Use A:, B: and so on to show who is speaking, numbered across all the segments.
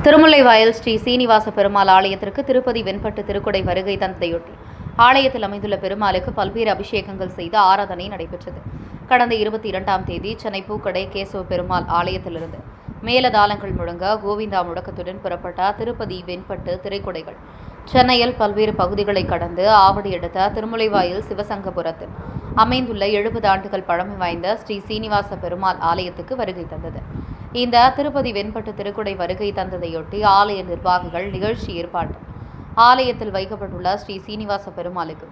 A: திருமுல்லைவாயல் ஸ்ரீ சீனிவாச பெருமாள் ஆலயத்திற்கு திருப்பதி வெண்பட்டு திருக்குடை வருகை தந்ததையொட்டி ஆலயத்தில் அமைந்துள்ள பெருமாளுக்கு பல்வேறு அபிஷேகங்கள் செய்து ஆராதனை நடைபெற்றது. கடந்த 22ஆம் தேதி சென்னை பூக்கடை கேசவ பெருமாள் ஆலயத்திலிருந்து மேலதாளங்கள் முழங்க கோவிந்தா முழக்கத்துடன் புறப்பட்ட திருப்பதி வெண்பட்டு திரைக்குடைகள் சென்னையில் பல்வேறு பகுதிகளை கடந்து ஆவடி எடுத்த திருமுல்லைவாயல் சிவசங்கபுரத்தில் அமைந்துள்ள 70 ஆண்டுகள் பழமை வாய்ந்த ஸ்ரீ சீனிவாச பெருமாள் ஆலயத்துக்கு வருகை தந்தது. இந்த திருப்பதி வெண்பட்டு திருக்குடை வருகை தந்ததையொட்டி ஆலய நிர்வாகிகள் நிகழ்ச்சி ஏற்பாடு ஆலயத்தில் வைக்கப்பட்டுள்ள ஸ்ரீ சீனிவாச பெருமாளுக்கு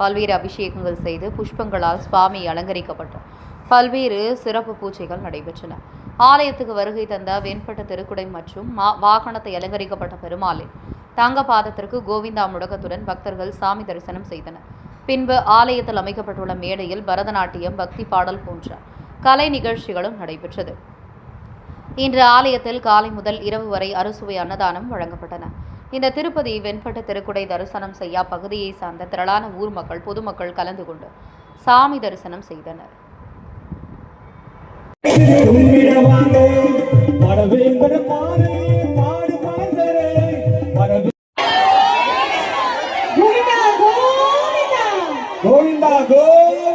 A: பல்வேறு அபிஷேகங்கள் செய்து புஷ்பங்களால் சுவாமி அலங்கரிக்கப்பட்டு பல்வேறு சிறப்பு பூஜைகள் நடைபெற்றன. ஆலயத்துக்கு வருகை தந்த வெண்பட்டு திருக்குடை மற்றும் வாகனத்தை அலங்கரிக்கப்பட்ட பெருமாளின் தங்க பாதத்திற்கு கோவிந்தா முழக்கத்துடன் பக்தர்கள் சாமி தரிசனம் செய்தனர். பின்பு ஆலயத்தில் அமைக்கப்பட்டுள்ள மேடையில் பரதநாட்டியம், பக்தி பாடல் போன்ற கலை நிகழ்ச்சிகளும் நடைபெற்றது. இன்று ஆலயத்தில் காலை முதல் இரவு வரை அறுசுவை அன்னதானம் வழங்கப்பட்டன. இந்த திருப்பதி வெண்பட்டு திருக்குடை தரிசனம் செய்ய பகுதியை சார்ந்த திரளான ஊர் மக்கள், பொதுமக்கள் கலந்து கொண்டு சாமி தரிசனம் செய்தனர்.
B: கோவிந்தா கோவிந்தா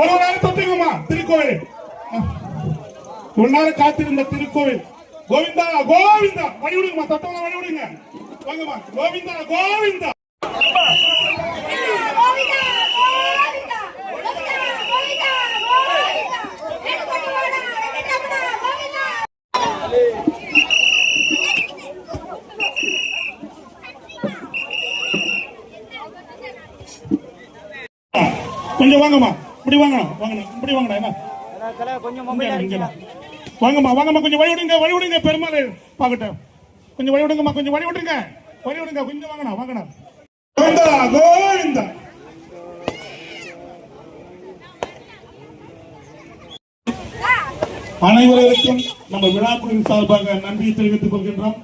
B: ஒரு நாள் தொட்டுங்கம்மா திருக்கோவில் ஒரு நாள் காத்திருந்த திருக்கோவில். கோவிந்தா கோவிந்தா வழி விடுங்கம்மா, தொட்டவங்க வழி விடுங்க. வாங்கம்மா, கோவிந்தா கோவிந்தா. கொஞ்சம் வாங்கம்மா, இப்படி வாங்கணும், வாங்கணும், இப்படி வாங்கணும். வாங்கம்மா வாங்கம்மா, கொஞ்சம் வழி விடுங்க, வழி விடுங்க. பெருமாள் பாக்கட்டும், கொஞ்சம் வழி விடுங்கம்மா, கொஞ்சம் வழி விடுங்க, வழி விடுங்க, கொஞ்சம் வாங்கணும், வாங்கணும். கோவிந்தா கோவிந்தா. அனைவருக்கும் நம்ம விழாக்குழுவின் சார்பாக நன்றியை தெரிவித்துக் கொள்கின்றோம்.